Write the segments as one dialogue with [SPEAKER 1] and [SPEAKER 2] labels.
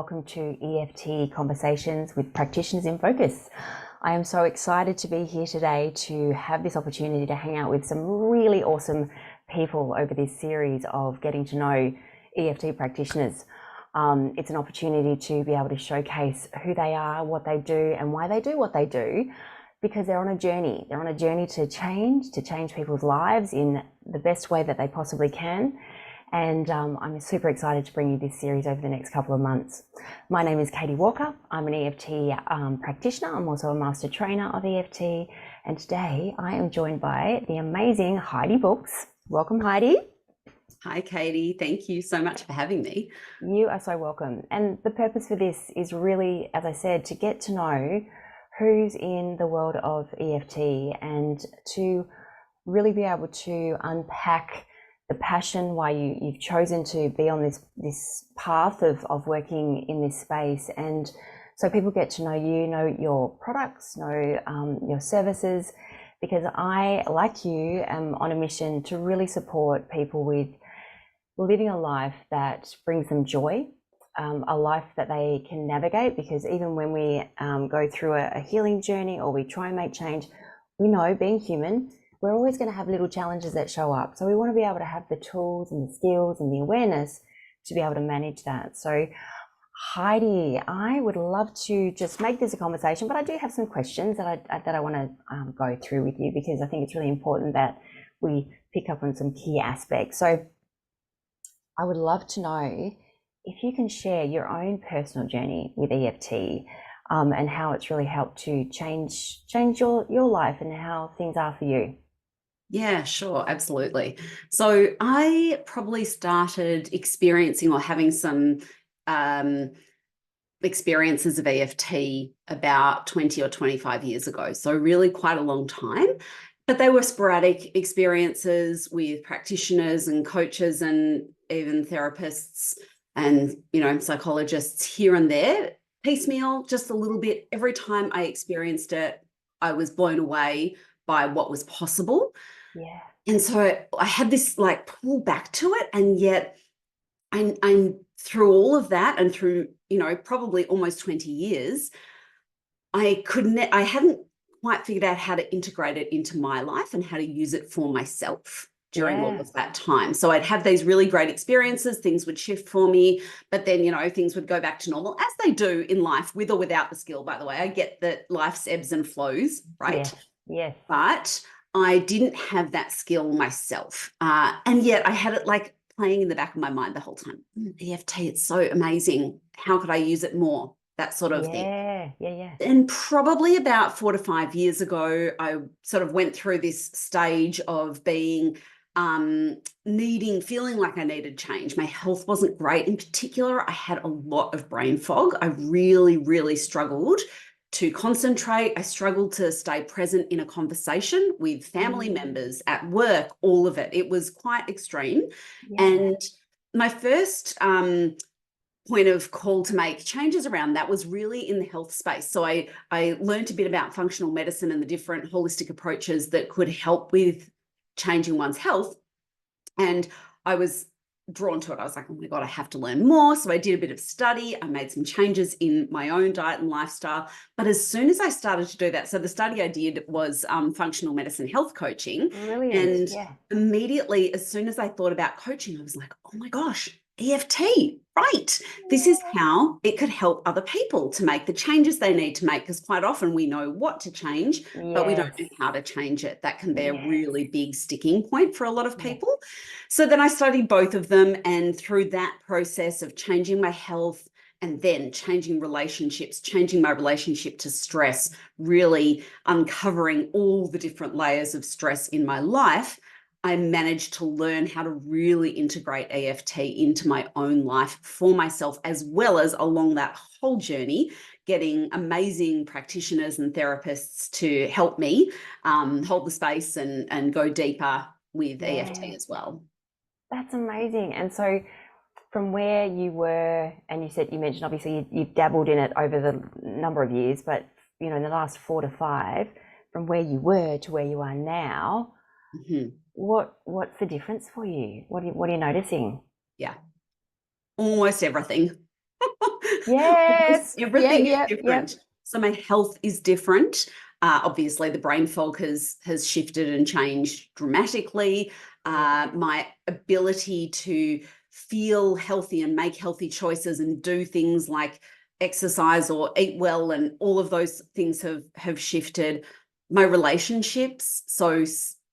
[SPEAKER 1] welcome to EFT Conversations with Practitioners in Focus. I am so excited to be here today to have this opportunity to hang out with some really awesome people over this series of getting to know EFT practitioners. It's an opportunity to be able to showcase who they are, what they do, and why they do what they do, because they're on a journey. They're on a journey to change people's lives in the best way that they possibly can. And I'm super excited to bring you this series over the next couple of months. My name is Katie Walker. I'm an EFT practitioner. I'm also a master trainer of EFT. And today I am joined by the amazing Heidi Books. Welcome, Heidi.
[SPEAKER 2] Hi, Katie. Thank you so much for having me.
[SPEAKER 1] You are so welcome. And the purpose for this is really, as I said, to get to know who's in the world of EFT and to really be able to unpack the passion, why you've chosen to be on this path of working in this space. And so people get to know you, know your products, know your services, because I, like you, am on a mission to really support people with living a life that brings them joy, a life that they can navigate, because even when we go through a healing journey or we try and make change, we know, being human, we're always going to have little challenges that show up. So we want to be able to have the tools and the skills and the awareness to be able to manage that. So Heidi, I would love to just make this a conversation, but I do have some questions that I want to go through with you, because I think it's really important that we pick up on some key aspects. So I would love to know if you can share your own personal journey with EFT, and how it's really helped to change your life and how things are for you.
[SPEAKER 2] Yeah, sure. Absolutely. So I probably started experiencing or having some experiences of EFT about 20 or 25 years ago. So really quite a long time. But they were sporadic experiences with practitioners and coaches and even therapists and, psychologists here and there, piecemeal, just a little bit. Every time I experienced it, I was blown away by what was possible.
[SPEAKER 1] Yeah.
[SPEAKER 2] And so I had this pull back to it. And yet I'm through all of that and through, probably almost 20 years, I hadn't quite figured out how to integrate it into my life and how to use it for myself during all of that time. So I'd have these really great experiences, things would shift for me, but then, things would go back to normal, as they do in life, with or without the skill, by the way. I get that life's ebbs and flows, right?
[SPEAKER 1] Yes.
[SPEAKER 2] But I didn't have that skill myself. And yet I had it playing in the back of my mind the whole time. EFT, it's so amazing. How could I use it more? That sort of thing.
[SPEAKER 1] Yeah.
[SPEAKER 2] And probably about 4 to 5 years ago, I sort of went through this stage of being feeling like I needed change. My health wasn't great. In particular, I had a lot of brain fog. I really, really struggled to concentrate. I struggled to stay present in a conversation with family members, at work, all of it. It was quite extreme.
[SPEAKER 1] Yeah.
[SPEAKER 2] And my first point of call to make changes around that was really in the health space. So I learned a bit about functional medicine and the different holistic approaches that could help with changing one's health. And I was drawn to it. I was like, oh my God, I have to learn more. So I did a bit of study. I made some changes in my own diet and lifestyle. But as soon as I started to do that, so the study I did was functional medicine health coaching.
[SPEAKER 1] Brilliant.
[SPEAKER 2] And
[SPEAKER 1] Yeah.
[SPEAKER 2] immediately, as soon as I thought about coaching, I was like, oh my gosh, EFT, right? This is how it could help other people to make the changes they need to make, because quite often we know what to change, but we don't know how to change it. That can be a really big sticking point for a lot of people. So then I studied both of them, and through that process of changing my health and then changing relationships, changing my relationship to stress, really uncovering all the different layers of stress in my life, I managed to learn how to really integrate EFT into my own life for myself, as well as along that whole journey, getting amazing practitioners and therapists to help me hold the space and go deeper with EFT as well.
[SPEAKER 1] That's amazing. And so from where you were, and you mentioned obviously you've dabbled in it over the number of years, but in the last 4 to 5, from where you were to where you are now, what's the difference for you? What are you noticing?
[SPEAKER 2] Yeah, almost everything.
[SPEAKER 1] Yes. Yep.
[SPEAKER 2] Everything is
[SPEAKER 1] Yep. Yep.
[SPEAKER 2] different. So my health is different. Obviously, the brain fog has shifted and changed dramatically. My ability to feel healthy and make healthy choices and do things like exercise or eat well, and all of those things have shifted. My relationships, so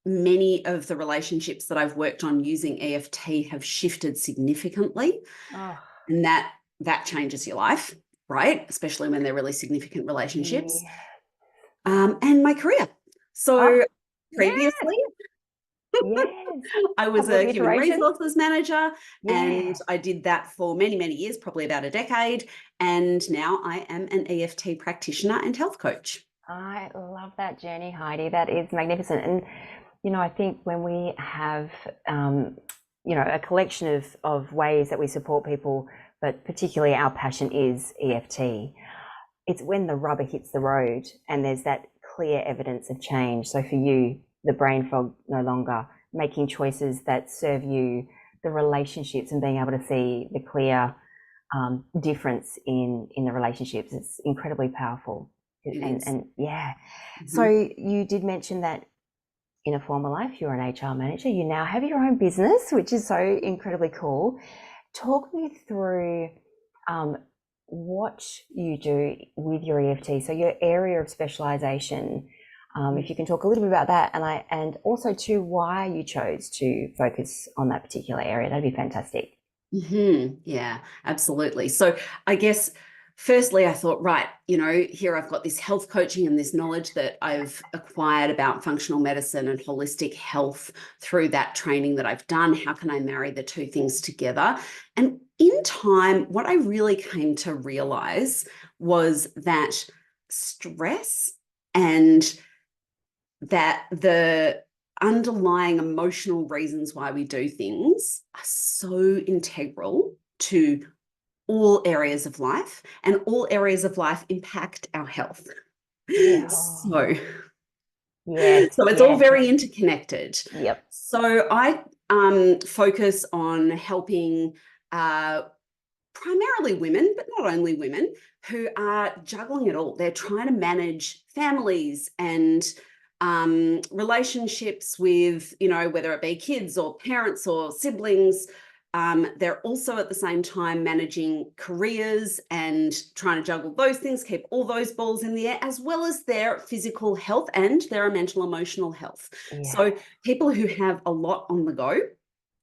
[SPEAKER 2] many of the relationships that I've worked on using EFT have shifted significantly,
[SPEAKER 1] Oh,
[SPEAKER 2] and that changes your life, right? Especially when they're really significant relationships.
[SPEAKER 1] yeah.
[SPEAKER 2] And my career.
[SPEAKER 1] Oh,
[SPEAKER 2] So
[SPEAKER 1] yes.
[SPEAKER 2] previously,
[SPEAKER 1] Yes.
[SPEAKER 2] I was
[SPEAKER 1] Couple of
[SPEAKER 2] a human
[SPEAKER 1] iterations.
[SPEAKER 2] resources manager, and
[SPEAKER 1] Yeah.
[SPEAKER 2] I did that for many, many years, probably about a decade. And now I am an EFT practitioner and health coach.
[SPEAKER 1] I love that journey, Heidi. That is magnificent. And, I think when we have, a collection of ways that we support people, but particularly our passion is EFT, it's when the rubber hits the road and there's that clear evidence of change. So for you, the brain fog no longer, making choices that serve you, the relationships and being able to see the clear difference in the relationships. It's incredibly powerful.
[SPEAKER 2] It is.
[SPEAKER 1] And yeah. So
[SPEAKER 2] Mhm.
[SPEAKER 1] you did mention that in a former life, you're an HR manager. You now have your own business, which is so incredibly cool. Talk me through um, what you do with your EFT. So your area of specialization. If you can talk a little bit about that, and also too why you chose to focus on that particular area, that'd be fantastic.
[SPEAKER 2] Yeah, absolutely. So I guess firstly, I thought, right, here I've got this health coaching and this knowledge that I've acquired about functional medicine and holistic health through that training that I've done. How can I marry the two things together? And in time, what I really came to realize was that stress and that the underlying emotional reasons why we do things are so integral to all areas of life, and all areas of life impact our health.
[SPEAKER 1] Yeah.
[SPEAKER 2] So,
[SPEAKER 1] Yes.
[SPEAKER 2] so it's all
[SPEAKER 1] Yes.
[SPEAKER 2] very interconnected.
[SPEAKER 1] Yep.
[SPEAKER 2] So I focus on helping primarily women, but not only women, who are juggling it all. They're trying to manage families and relationships with, whether it be kids or parents or siblings. They're also at the same time managing careers and trying to juggle those things, keep all those balls in the air, as well as their physical health and their mental, emotional health.
[SPEAKER 1] Yeah.
[SPEAKER 2] So people who have a lot on the go.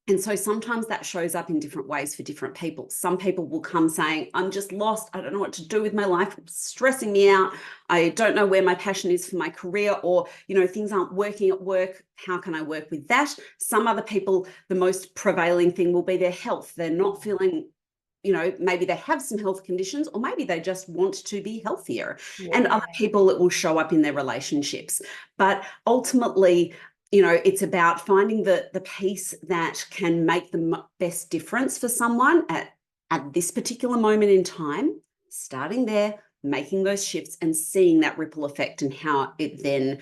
[SPEAKER 2] And so sometimes that shows up in different ways for different people. Some people will come saying, I'm just lost. I don't know what to do with my life. It's stressing me out. I don't know where my passion is for my career, or, things aren't working at work. How can I work with that? Some other people, the most prevailing thing will be their health. They're not feeling, maybe they have some health conditions, or maybe they just want to be healthier. And other
[SPEAKER 1] Yeah.
[SPEAKER 2] people, it will show up in their relationships. But ultimately, it's about finding the piece that can make the best difference for someone at this particular moment in time, starting there, making those shifts and seeing that ripple effect and how it then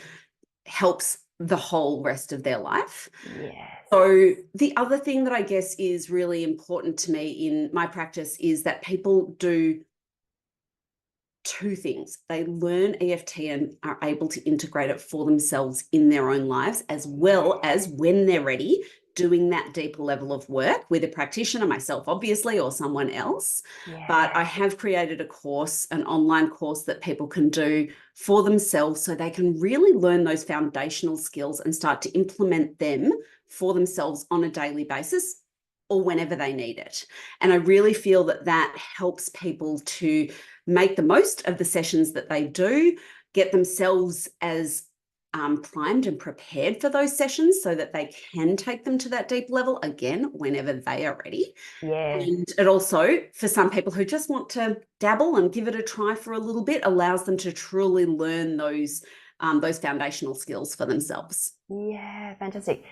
[SPEAKER 2] helps the whole rest of their life.
[SPEAKER 1] Yes.
[SPEAKER 2] So the other thing that I guess is really important to me in my practice is that people do two things. They learn EFT and are able to integrate it for themselves in their own lives, as well as when they're ready, doing that deeper level of work with a practitioner, myself, obviously, or someone else. But I
[SPEAKER 1] Yeah.
[SPEAKER 2] have created a course, an online course that people can do for themselves so they can really learn those foundational skills and start to implement them for themselves on a daily basis or whenever they need it. And I really feel that that helps people to make the most of the sessions that they do, get themselves as primed and prepared for those sessions so that they can take them to that deep level again whenever they are ready.
[SPEAKER 1] Yes.
[SPEAKER 2] And it also, for some people who just want to dabble and give it a try for a little bit, allows them to truly learn those foundational skills for themselves.
[SPEAKER 1] Yeah. Fantastic.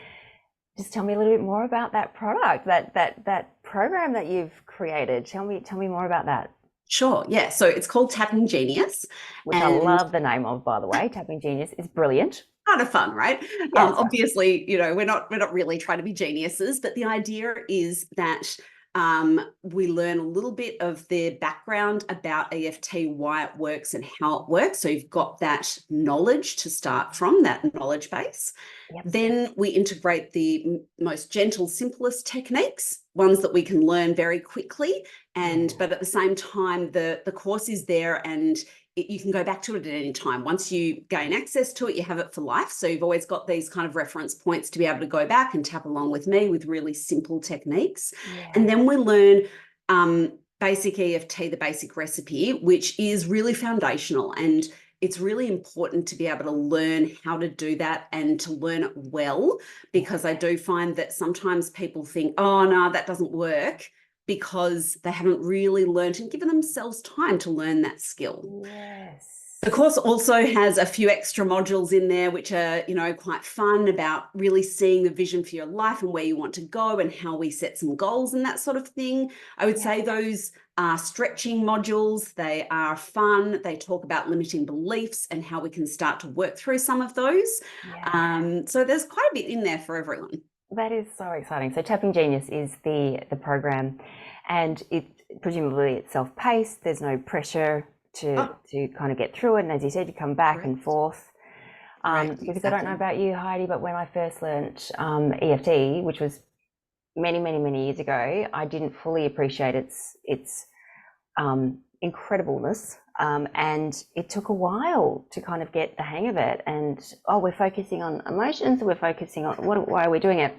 [SPEAKER 1] Just tell me a little bit more about that product, that program that you've created. Tell me more about that.
[SPEAKER 2] Sure, yeah. So it's called Tapping Genius,
[SPEAKER 1] Which I
[SPEAKER 2] and
[SPEAKER 1] love the name of, by the way. Tapping Genius is brilliant.
[SPEAKER 2] kind of fun, right?
[SPEAKER 1] Yeah, it's fun.
[SPEAKER 2] Obviously, we're not really trying to be geniuses, but the idea is that We learn a little bit of their background about EFT, why it works and how it works. So you've got that knowledge to start from, that knowledge base.
[SPEAKER 1] Yep.
[SPEAKER 2] Then we integrate the most gentle, simplest techniques, ones that we can learn very quickly. But at the same time, the course is there, and you can go back to it at any time. Once you gain access to it, you have it for life. So you've always got these kind of reference points to be able to go back and tap along with me with really simple techniques. And then we learn basic EFT, the basic recipe, which is really foundational. And it's really important to be able to learn how to do that and to learn it well, because I do find that sometimes people think, oh, no, that doesn't work, because they haven't really learned and given themselves time to learn that skill.
[SPEAKER 1] Yes.
[SPEAKER 2] The course also has a few extra modules in there, which are, quite fun, about really seeing the vision for your life and where you want to go and how we set some goals and that sort of thing. I would say those are stretching modules. They are fun. They talk about limiting beliefs and how we can start to work through some of those. So there's quite a bit in there for everyone.
[SPEAKER 1] That is so exciting. So Tapping Genius is the program, and presumably it's self-paced. There's no pressure to kind of get through it. And as you said, you come back and forth. Because I don't know about you, Heidi, but when I first learnt EFT, which was many, many, many years ago, I didn't fully appreciate its incredibleness. And it took a while to kind of get the hang of it. And, we're focusing on emotions, we're focusing on why are we doing it?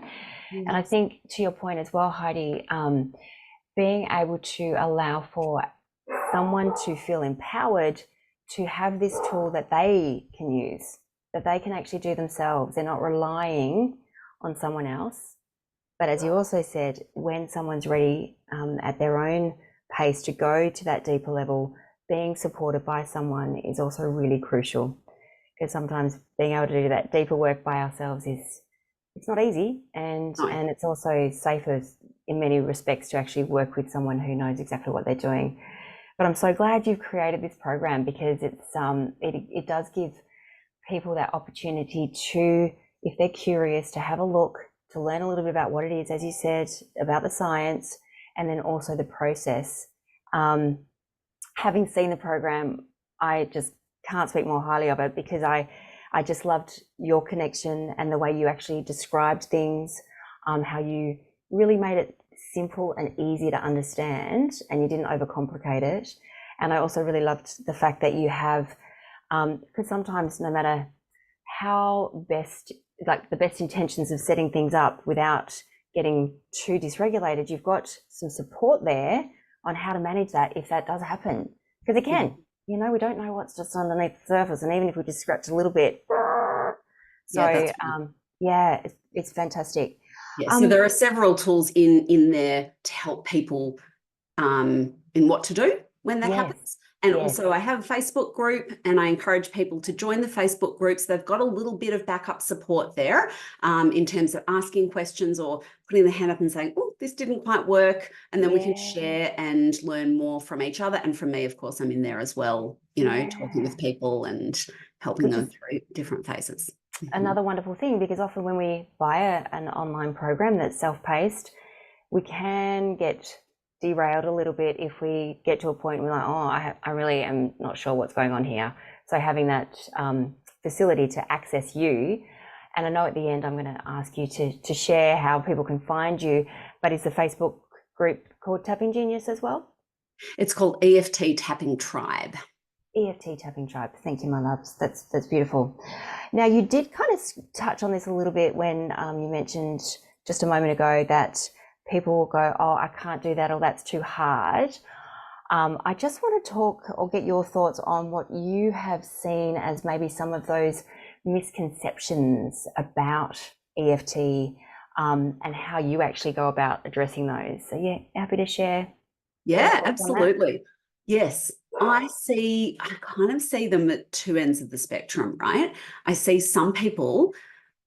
[SPEAKER 1] And I think, to your point as well, Heidi, being able to allow for someone to feel empowered to have this tool that they can use, that they can actually do themselves. They're not relying on someone else. But as you also said, when someone's ready at their own pace to go to that deeper level, being supported by someone is also really crucial, because sometimes being able to do that deeper work by ourselves it's not easy, and it's also safer in many respects to actually work with someone who knows exactly what they're doing. But I'm so glad you've created this program, because it does give people that opportunity to, if they're curious, to have a look, to learn a little bit about what it is, as you said, about the science, and then also the process. Having seen the program, I just can't speak more highly of it, because I just loved your connection and the way you actually described things, how you really made it simple and easy to understand, and you didn't overcomplicate it. And I also really loved the fact that you have, because sometimes no matter how the best intentions of setting things up without getting too dysregulated, you've got some support there on how to manage that if that does happen. Because again, we don't know what's just underneath the surface, and even if we just scratch a little bit, it's fantastic.
[SPEAKER 2] So there are several tools in there to help people in what to do when that happens. And also I have a Facebook group, and I encourage people to join the Facebook groups. They've got a little bit of backup support there in terms of asking questions or putting the hand up and saying, oh, this didn't quite work. And then we can share and learn more from each other. And from me, of course, I'm in there as well, talking with people and helping them through different phases.
[SPEAKER 1] Another wonderful thing, because often when we buy an online program that's self-paced, we can get derailed a little bit if we get to a point where we're like, I really am not sure what's going on here. So having that facility to access you, and I know at the end I'm going to ask you to share how people can find you, but is the Facebook group called Tapping Genius as well?
[SPEAKER 2] It's called EFT Tapping Tribe.
[SPEAKER 1] EFT Tapping Tribe. Thank you, my loves. That's beautiful. Now, you did kind of touch on this a little bit when you mentioned just a moment ago that people will go, oh, I can't do that, or that's too hard. I just want to talk or get your thoughts on what you have seen as maybe some of those misconceptions about EFT and how you actually go about addressing those. So yeah, happy to share.
[SPEAKER 2] Yeah, absolutely. Yes, I kind of see them at two ends of the spectrum, right? I see some people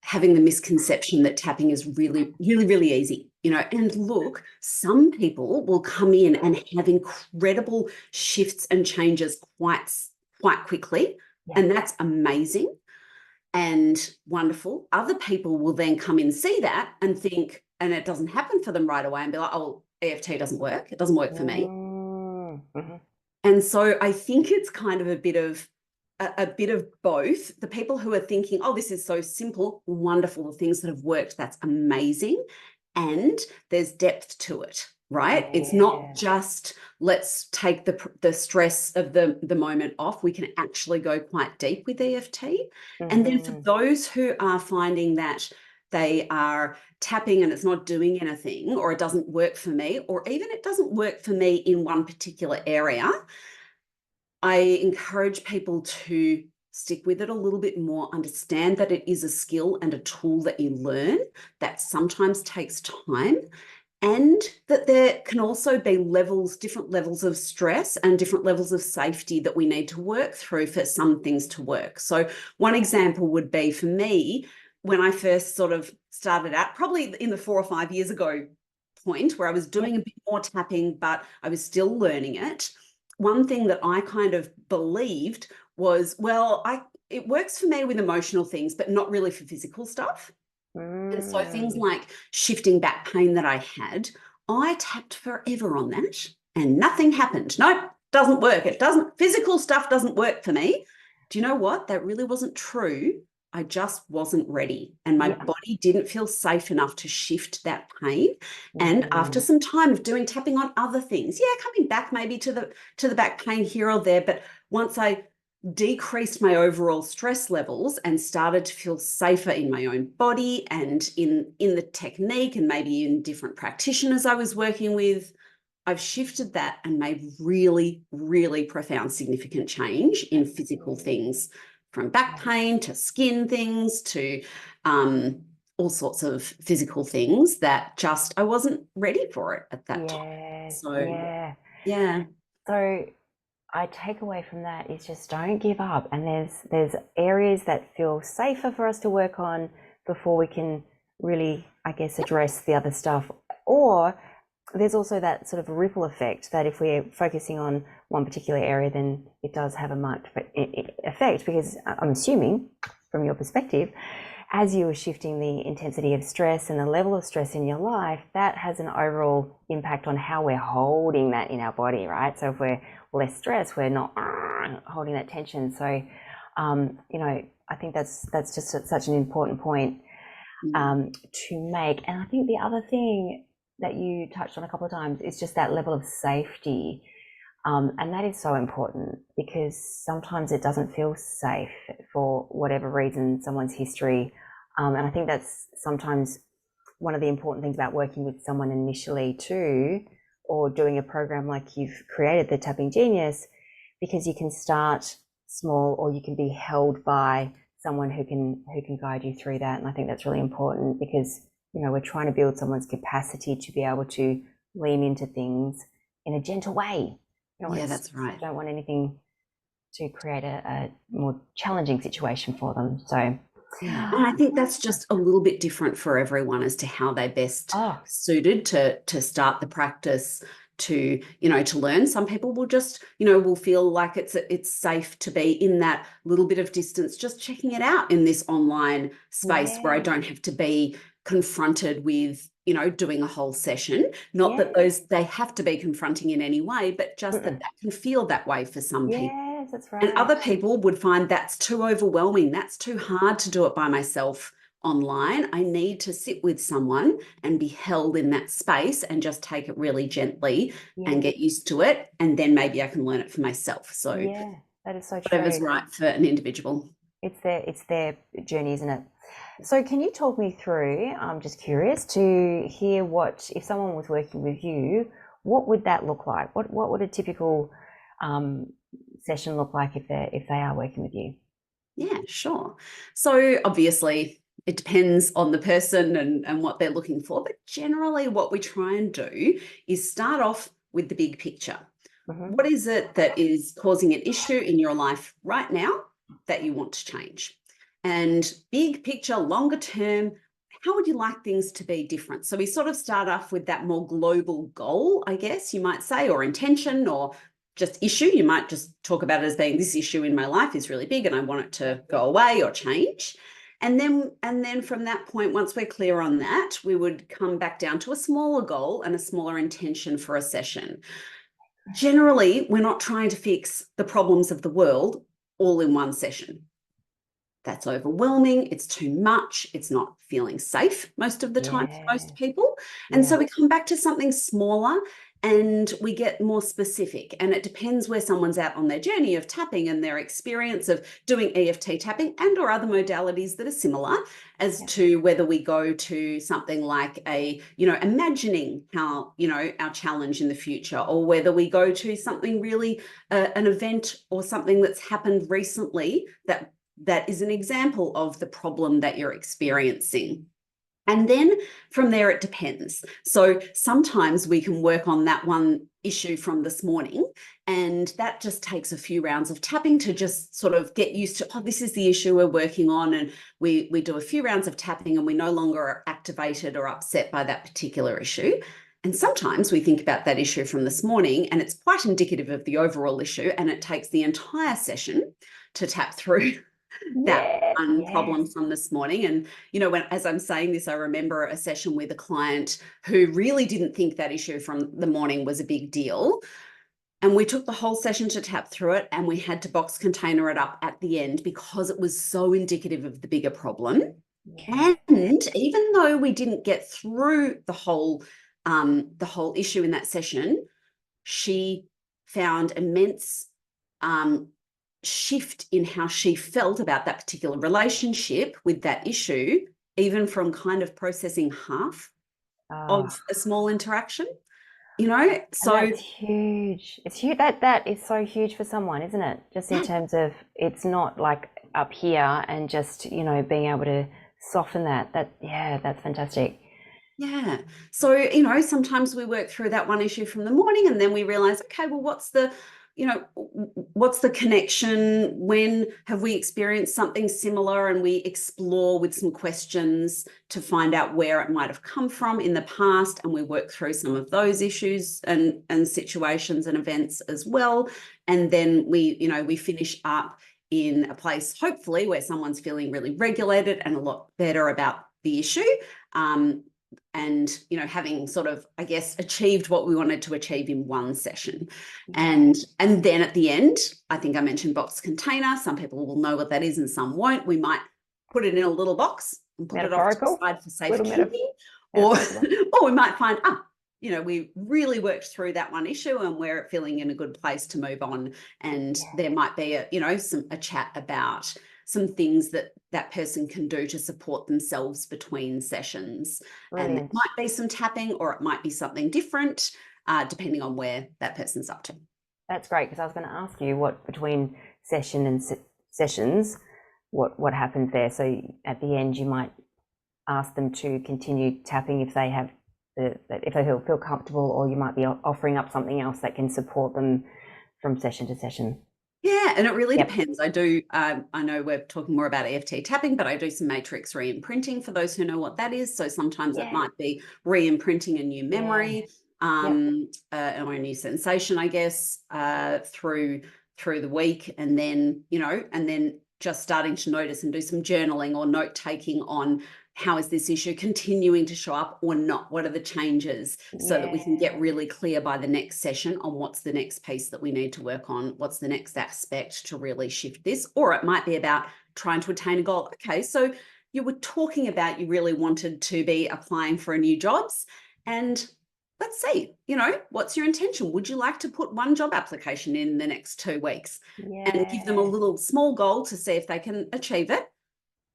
[SPEAKER 2] having the misconception that tapping is really, really, really easy, and look, some people will come in and have incredible shifts and changes quite quickly. And that's amazing and wonderful. Other people will then come in, see that and think, and it doesn't happen for them right away, and be like, oh, EFT doesn't work. It doesn't work for me.
[SPEAKER 1] Mm-hmm.
[SPEAKER 2] And so I think it's kind of a bit of both. The people who are thinking, oh, this is so simple, wonderful, the things that have worked, that's amazing. And there's depth to it, right?
[SPEAKER 1] Yeah.
[SPEAKER 2] It's not just let's take the stress of the moment off. We can actually go quite deep with EFT. And then for those who are finding that they are tapping and it's not doing anything, or it doesn't work for me, or even it doesn't work for me in one particular area, I encourage people to stick with it a little bit more, understand that it is a skill and a tool that you learn that sometimes takes time, and that there can also be different levels of stress and different levels of safety that we need to work through for some things to work. So one example would be for me, when I first sort of started out, probably in the 4 or 5 years ago point where I was doing a bit more tapping, but I was still learning it. One thing that I kind of believed was, well, it works for me with emotional things, but not really for physical stuff. And so things like shifting back pain that I had, I tapped forever on that and nothing happened. Nope, doesn't work. Physical stuff doesn't work for me. Do you know what? That really wasn't true. I just wasn't ready, and my body didn't feel safe enough to shift that pain. And after some time of doing tapping on other things, coming back maybe to the back pain here or there, but once I decreased my overall stress levels and started to feel safer in my own body and in the technique and maybe in different practitioners I was working with, I've shifted that and made really, really profound, significant change in physical things, from back pain to skin things to all sorts of physical things that just I wasn't ready for it at that time. So yeah.
[SPEAKER 1] So I take away from that is just don't give up, and there's areas that feel safer for us to work on before we can really, I guess, address the other stuff. Or there's also that sort of ripple effect that if we're focusing on one particular area, then it does have a marked effect, because I'm assuming from your perspective, as you are shifting the intensity of stress and the level of stress in your life, that has an overall impact on how we're holding that in our body, right? So if we're less stressed, we're not holding that tension. So, I think that's just such an important point to make. And I think the other thing that you touched on a couple of times is just that level of safety. And that is so important, because sometimes it doesn't feel safe for whatever reason, someone's history. And I think that's sometimes one of the important things about working with someone initially too, or doing a program like you've created, the Tapping Genius, because you can start small, or you can be held by someone who can guide you through that. And I think that's really important, because we're trying to build someone's capacity to be able to lean into things in a gentle way.
[SPEAKER 2] That's right.
[SPEAKER 1] I don't want anything to create a more challenging situation for them. So
[SPEAKER 2] and I think that's just a little bit different for everyone as to how they best suited to start the practice, to learn. Some people will just will feel like it's safe to be in that little bit of distance, just checking it out in this online space where I don't have to be confronted with doing a whole session. Not that they have to be confronting in any way, but just that can feel that way for some people.
[SPEAKER 1] Yes, that's right.
[SPEAKER 2] And other people would find that's too overwhelming. That's too hard to do it by myself online. I need to sit with someone and be held in that space and just take it really gently and get used to it. And then maybe I can learn it for myself. So
[SPEAKER 1] that is so true.
[SPEAKER 2] Whatever's right for an individual.
[SPEAKER 1] It's their journey, isn't it? So can you talk me through, I'm just curious to hear if someone was working with you, what would that look like? What would a typical session look like if they are working with you?
[SPEAKER 2] Yeah, sure. So obviously it depends on the person and what they're looking for, but generally what we try and do is start off with the big picture. What is it that is causing an issue in your life right now that you want to change? And big picture, longer term, how would you like things to be different? So we sort of start off with that more global goal, I guess you might say, or intention, or just issue. You might just talk about it as being, this issue in my life is really big and I want it to go away or change. And then from that point, once we're clear on that, we would come back down to a smaller goal and a smaller intention for a session. Generally, we're not trying to fix the problems of the world all in one session. That's overwhelming. It's too much. It's not feeling safe most of the time for most people. And so we come back to something smaller and we get more specific. And it depends where someone's at on their journey of tapping and their experience of doing EFT tapping and or other modalities that are similar as to whether we go to something like imagining how, our challenge in the future, or whether we go to something really, an event or something that's happened recently that is an example of the problem that you're experiencing. And then from there, it depends. So sometimes we can work on that one issue from this morning, and that just takes a few rounds of tapping to just sort of get used to, this is the issue we're working on. And we do a few rounds of tapping and we no longer are activated or upset by that particular issue. And sometimes we think about that issue from this morning and it's quite indicative of the overall issue, and it takes the entire session to tap through that one problem from this morning. And, as I'm saying this, I remember a session with a client who really didn't think that issue from the morning was a big deal. And we took the whole session to tap through it, and we had to box container it up at the end because it was so indicative of the bigger problem. And even though we didn't get through the whole issue in that session, she found immense shift in how she felt about that particular relationship with that issue, even from kind of processing half of a small interaction, so
[SPEAKER 1] and that's huge. It's huge. That is so huge for someone, isn't it? Just in terms of, it's not like up here and just, being able to soften that's fantastic.
[SPEAKER 2] Yeah. So, sometimes we work through that one issue from the morning and then we realize, okay, well, what's the connection? When have we experienced something similar? And we explore with some questions to find out where it might have come from in the past. And we work through some of those issues and situations and events as well. And then we finish up in a place, hopefully, where someone's feeling really regulated and a lot better about the issue. And having sort of, I guess, achieved what we wanted to achieve in one session. And then at the end, I think I mentioned box container. Some people will know what that is and some won't. We might put it in a little box and put it off to the side for safekeeping, or we might find, we really worked through that one issue and we're feeling in a good place to move on. And there might be a chat about some things that person can do to support themselves between sessions. Brilliant. And it might be some tapping, or it might be something different, depending on where that person's up to.
[SPEAKER 1] That's great, because I was going to ask you what between session and sessions, what happens there. So at the end, you might ask them to continue tapping if they have if they feel comfortable, or you might be offering up something else that can support them from session to session.
[SPEAKER 2] Yeah, and it really depends. I do, I know we're talking more about EFT tapping, but I do some matrix re-imprinting for those who know what that is. So sometimes it might be re-imprinting a new memory or a new sensation, I guess, through the week. And then, and then just starting to notice and do some journaling or note taking on, how is this issue continuing to show up or not? What are the changes, so that we can get really clear by the next session on what's the next piece that we need to work on, what's the next aspect to really shift this. Or it might be about trying to attain a goal. Okay, so you were talking about you really wanted to be applying for a new jobs, and let's see, what's your intention? Would you like to put one job application in the next 2 weeks and give them a little small goal to see if they can achieve it?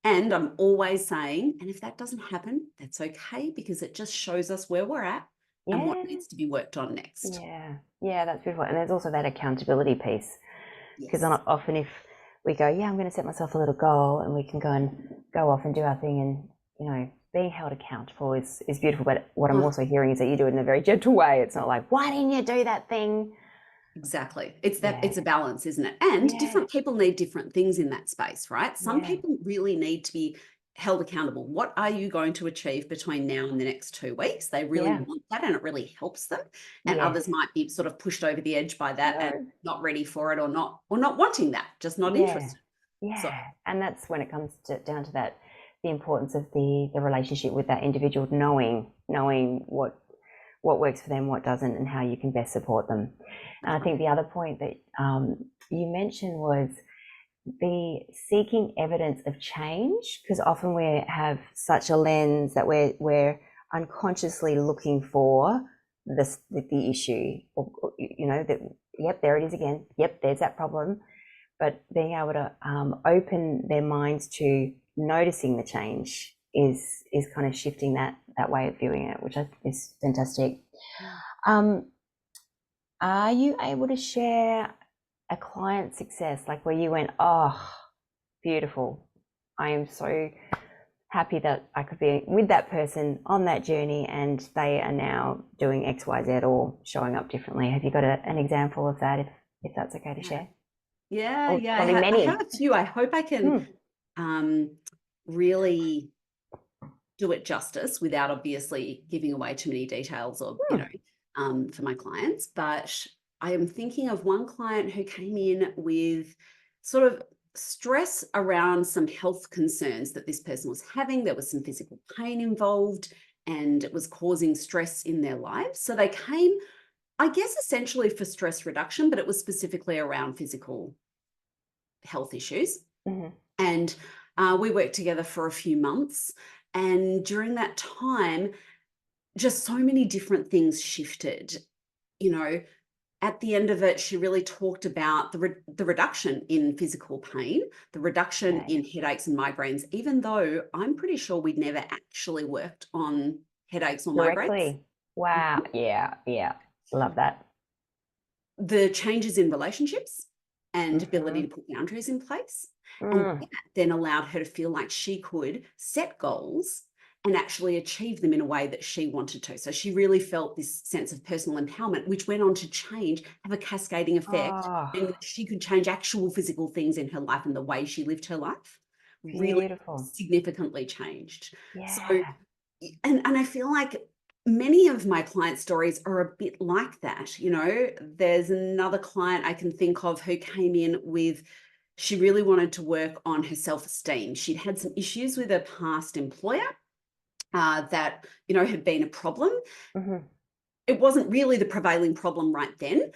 [SPEAKER 2] And I'm always saying, and if that doesn't happen, that's okay, because it just shows us where we're at and what needs to be worked on next.
[SPEAKER 1] Yeah, that's beautiful. And there's also that accountability piece, because often if we go, I'm going to set myself a little goal, and we can go off and do our thing, and being held accountable is beautiful. But what I'm also hearing is that you do it in a very gentle way. It's not like, why didn't you do that thing?
[SPEAKER 2] Exactly. It's a balance, isn't it? And different people need different things in that space, right? Some people really need to be held accountable. What are you going to achieve between now and the next 2 weeks? They really want that, and it really helps them. And others might be sort of pushed over the edge by that and not ready for it, or not wanting that, just not interested.
[SPEAKER 1] And that's when it comes down to that the importance of the relationship with that individual, knowing what works for them, what doesn't, and how you can best support them. And I think the other point that you mentioned was the seeking evidence of change, because often we have such a lens that we're unconsciously looking for the issue, or that, yep, there it is again, yep, there's that problem. But being able to open their minds to noticing the change is kind of shifting that way of viewing it, which I think is fantastic. Are you able to share a client success, like where you went, oh, beautiful, I am so happy that I could be with that person on that journey and they are now doing XYZ or showing up differently? Have you got an example of that, if that's okay to share?
[SPEAKER 2] Yeah,
[SPEAKER 1] Or
[SPEAKER 2] yeah.
[SPEAKER 1] probably
[SPEAKER 2] I
[SPEAKER 1] many.
[SPEAKER 2] have a few. I hope I can really do it justice without obviously giving away too many details or, for my clients. But I am thinking of one client who came in with sort of stress around some health concerns that this person was having. There was some physical pain involved and it was causing stress in their lives. So they came, I guess, essentially for stress reduction, but it was specifically around physical health issues.
[SPEAKER 1] Mm-hmm.
[SPEAKER 2] And we worked together for a few months. And during that time, just so many different things shifted. At the end of it, she really talked about the reduction in physical pain, the reduction in headaches and migraines, even though I'm pretty sure we'd never actually worked on headaches or
[SPEAKER 1] Directly.
[SPEAKER 2] migraines.
[SPEAKER 1] Wow. Yeah. Love that.
[SPEAKER 2] The changes in relationships and ability to put boundaries in place. And that then allowed her to feel like she could set goals and actually achieve them in a way that she wanted to. So she really felt this sense of personal empowerment, which went on to have a cascading effect. And she could change actual physical things in her life, and the way she lived her life really significantly changed.
[SPEAKER 1] Yeah.
[SPEAKER 2] So, and I feel like many of my client stories are a bit like that. There's another client I can think of who came in with, she really wanted to work on her self-esteem. She'd had some issues with her past employer that, had been a problem. It wasn't really the prevailing problem right then.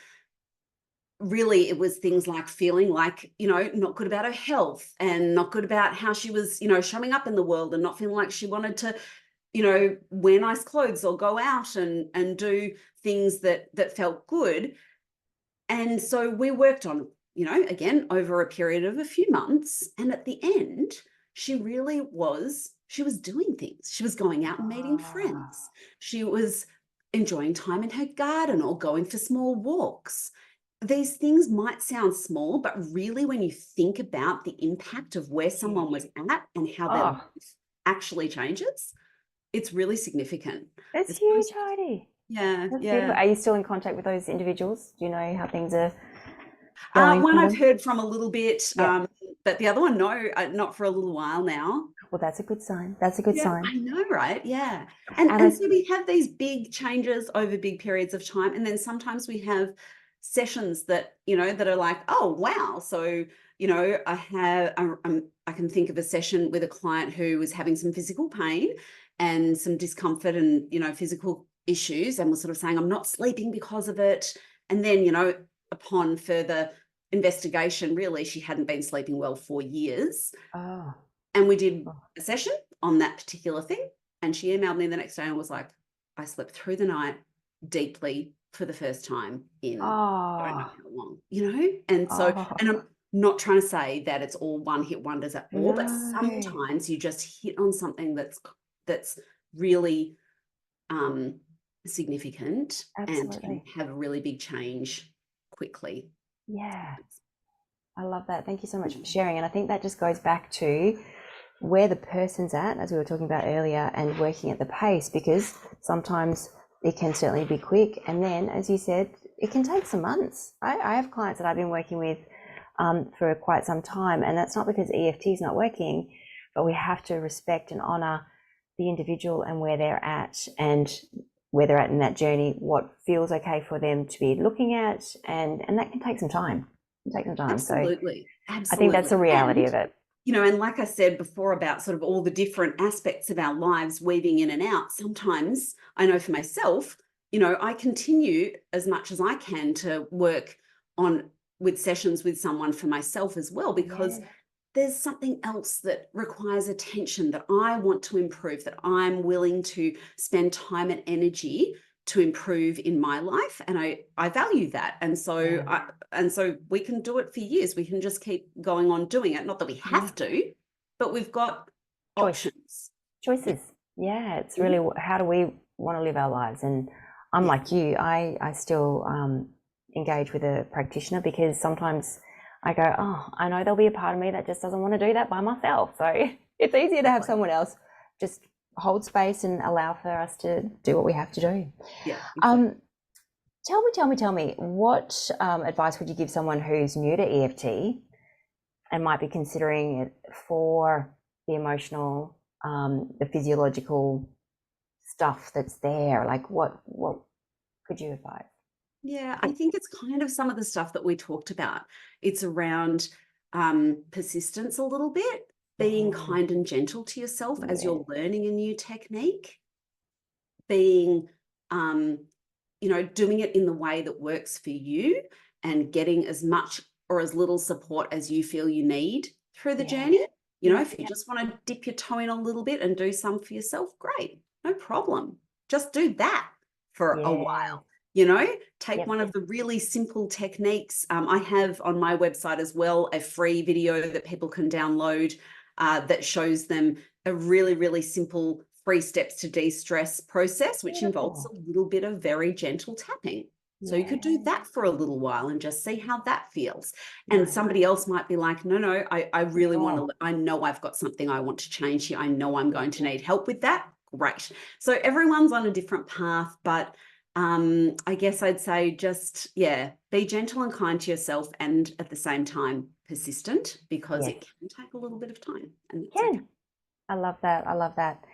[SPEAKER 2] Really, it was things like feeling like, not good about her health and not good about how she was, showing up in the world, and not feeling like she wanted to, wear nice clothes or go out and do things that felt good. And so we worked on, again, over a period of a few months. And at the end, she was doing things. She was going out and meeting friends. She was enjoying time in her garden or going for small walks. These things might sound small, but really when you think about the impact of where someone was at and how their life actually changes, it's really significant.
[SPEAKER 1] It's huge, Heidi.
[SPEAKER 2] Yeah.
[SPEAKER 1] That's beautiful. Are you still in contact with those individuals? Do you know how things are going?
[SPEAKER 2] One I've heard from a little bit, but the other one, no, not for a little while now.
[SPEAKER 1] Well, that's a good sign. That's a good sign.
[SPEAKER 2] I know, right? Yeah. And so we have these big changes over big periods of time. And then sometimes we have sessions that, that are like, oh, wow. So, I can think of a session with a client who was having some physical pain and some discomfort and, physical issues, and was sort of saying, I'm not sleeping because of it. And then, upon further investigation, really, she hadn't been sleeping well for years. And we did a session on that particular thing. And she emailed me the next day and was like, I slept through the night deeply for the first time in I don't know how long, And so, and I'm not trying to say that it's all one-hit wonders at all, but sometimes you just hit on something that's really significant. Absolutely. And can have a really big change quickly.
[SPEAKER 1] Yeah. I love that. Thank you so much for sharing. And I think that just goes back to where the person's at, as we were talking about earlier, and working at the pace, because sometimes it can certainly be quick. And then, as you said, it can take some months. I have clients that I've been working with for quite some time, and that's not because EFT is not working, but we have to respect and honor the individual and where they're at, and where they're at in that journey, what feels okay for them to be looking at, and that can take some time.
[SPEAKER 2] Absolutely.
[SPEAKER 1] So I think that's the reality of it.
[SPEAKER 2] you know, and like I said before about sort of all the different aspects of our lives weaving in and out, sometimes I know for myself, you know, I continue as much as I can to work on with sessions with someone for myself as well, because there's something else that requires attention that I want to improve, that I'm willing to spend time and energy to improve in my life, and I value that. And so so we can do it for years. We can just keep going on doing it. Not that we have to, but we've got options.
[SPEAKER 1] Choices. Yeah, it's really how do we want to live our lives? And I'm like you, I still engage with a practitioner, because sometimes I go, oh, I know there'll be a part of me that just doesn't want to do that by myself. So it's easier to have someone else just hold space and allow for us to do what we have to do.
[SPEAKER 2] Yeah. Exactly.
[SPEAKER 1] Tell me, what advice would you give someone who's new to EFT and might be considering it for the emotional, the physiological stuff that's there? Like what could you advise?
[SPEAKER 2] Yeah, I think it's kind of some of the stuff that we talked about. It's around persistence a little bit, being kind and gentle to yourself as you're learning a new technique, being, you know, doing it in the way that works for you, and getting as much or as little support as you feel you need through the journey. You know, if you just want to dip your toe in a little bit and do some for yourself, great, no problem. Just do that for a while. You know, take one of the really simple techniques. I have on my website as well a free video that people can download that shows them a really, really simple 3 steps to de-stress process, which involves a little bit of very gentle tapping. So you could do that for a little while and just see how that feels. And somebody else might be like, no, I really want to, I know I've got something I want to change here. I know I'm going to need help with that. Great. So everyone's on a different path, but I guess I'd say just, be gentle and kind to yourself, and at the same time persistent, because it can take a little bit of time. And it's okay.
[SPEAKER 1] I love that. I love that.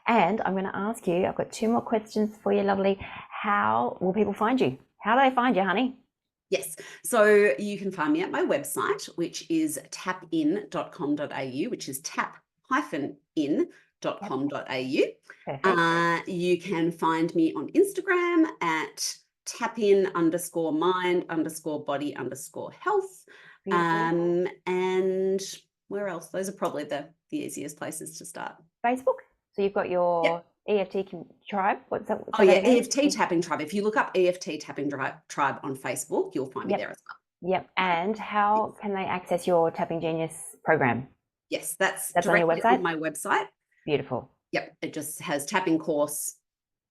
[SPEAKER 1] And I'm going to ask you, I've got 2 more questions for you, lovely. How will people find you? How do they find you, honey?
[SPEAKER 2] Yes. So you can find me at my website, which is tapin.com.au, which is tap-in.com.au. You can find me on Instagram at tapin_mind_body_health. And where else? Those are probably the easiest places to start.
[SPEAKER 1] Facebook. So you've got your EFT tribe. What's that?
[SPEAKER 2] EFT Tapping Tribe. If you look up EFT Tapping Tribe on Facebook, you'll find me there as well.
[SPEAKER 1] Yep. And how can they access your Tapping Genius program?
[SPEAKER 2] Yes, that's
[SPEAKER 1] on your website?
[SPEAKER 2] on my website.
[SPEAKER 1] Beautiful.
[SPEAKER 2] Yep, it just has tapping course,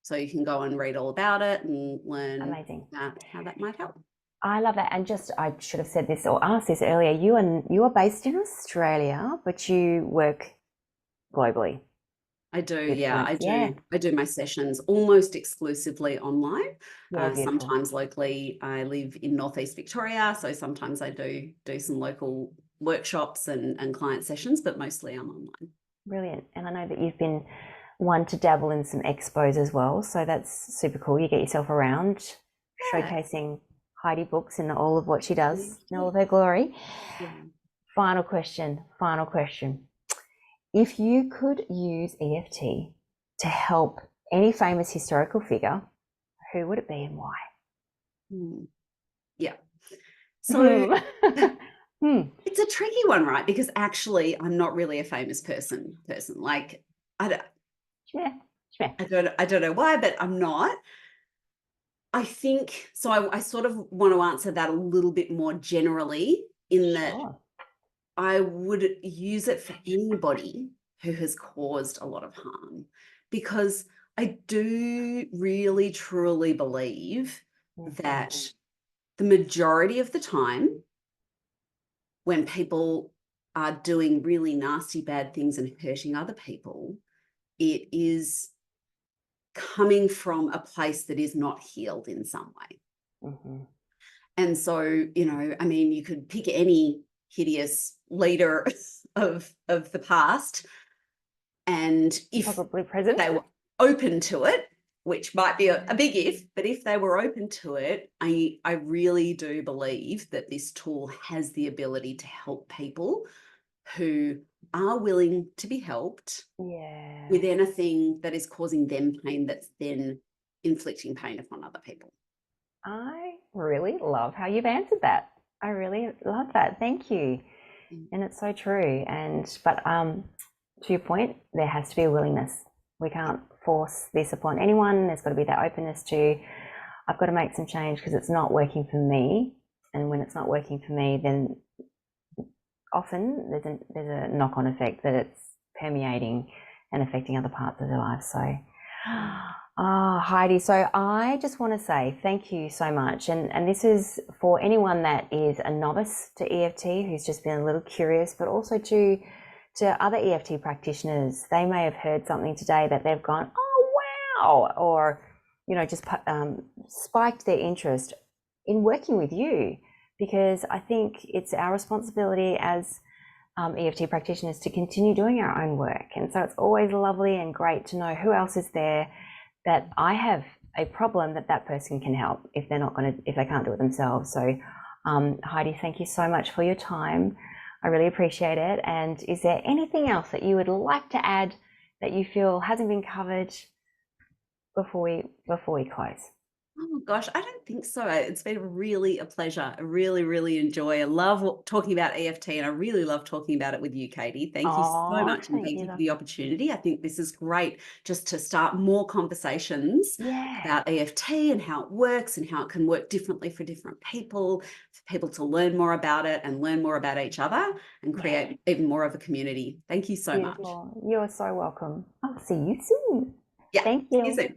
[SPEAKER 2] so you can go and read all about it and learn how that might help.
[SPEAKER 1] I love that. And just, I should have said this or asked this earlier, you are based in Australia, but you work globally.
[SPEAKER 2] I do, I do. I do my sessions almost exclusively online. Sometimes locally. I live in Northeast Victoria, so sometimes I do some local workshops and client sessions, but mostly I'm online.
[SPEAKER 1] Brilliant. And I know that you've been one to dabble in some expos as well, so that's super cool. You get yourself around showcasing Heidi books and all of what she does in all of her glory. Final question. If you could use EFT to help any famous historical figure, who would it be and why?
[SPEAKER 2] So it's a tricky one, right? Because actually I'm not really a famous person. Like, I don't know why, but I'm not. I think, so I sort of want to answer that a little bit more generally, in that I would use it for anybody who has caused a lot of harm, because I do really, truly believe that the majority of the time when people are doing really nasty, bad things and hurting other people, it is coming from a place that is not healed in some way. And so, you know, I mean, you could pick any hideous leader of the past, and if
[SPEAKER 1] probably present,
[SPEAKER 2] they were open to it, which might be a big if, but if they were open to it, I really do believe that this tool has the ability to help people who are willing to be helped
[SPEAKER 1] Yeah.
[SPEAKER 2] with anything that is causing them pain that's then inflicting pain upon other people.
[SPEAKER 1] I really love how you've answered that. I really love that. Thank you. And it's so true. But to your point, there has to be a willingness. We can't force this upon anyone. There's got to be that openness to, I've got to make some change because it's not working for me. And when it's not working for me, then often there's a knock-on effect that it's permeating and affecting other parts of their life. So, Heidi, so I just want to say thank you so much. And this is for anyone that is a novice to EFT, who's just been a little curious, but also to other EFT practitioners. They may have heard something today that they've gone, oh, wow, or, just spiked their interest in working with you, because I think it's our responsibility as EFT practitioners to continue doing our own work. And so it's always lovely and great to know who else is there that I have a problem that person can help if they can't do it themselves. So Heidi, thank you so much for your time. I really appreciate it. And is there anything else that you would like to add that you feel hasn't been covered before we close?
[SPEAKER 2] Oh gosh, I don't think so. It's been really a pleasure. I really, really enjoy. I love talking about EFT, and I really love talking about it with you, Katie. Thank you so
[SPEAKER 1] Oh,
[SPEAKER 2] much, and
[SPEAKER 1] thank
[SPEAKER 2] thank you
[SPEAKER 1] you.
[SPEAKER 2] for the opportunity. I think this is great just to start more conversations
[SPEAKER 1] Yeah.
[SPEAKER 2] about EFT and how it works and how it can work differently for different people, for people to learn more about it and learn more about each other and create even more of a community. Thank you so much.
[SPEAKER 1] Beautiful. You're so welcome. I'll see you soon.
[SPEAKER 2] Yeah,
[SPEAKER 1] Thank
[SPEAKER 2] see you
[SPEAKER 1] you.
[SPEAKER 2] soon.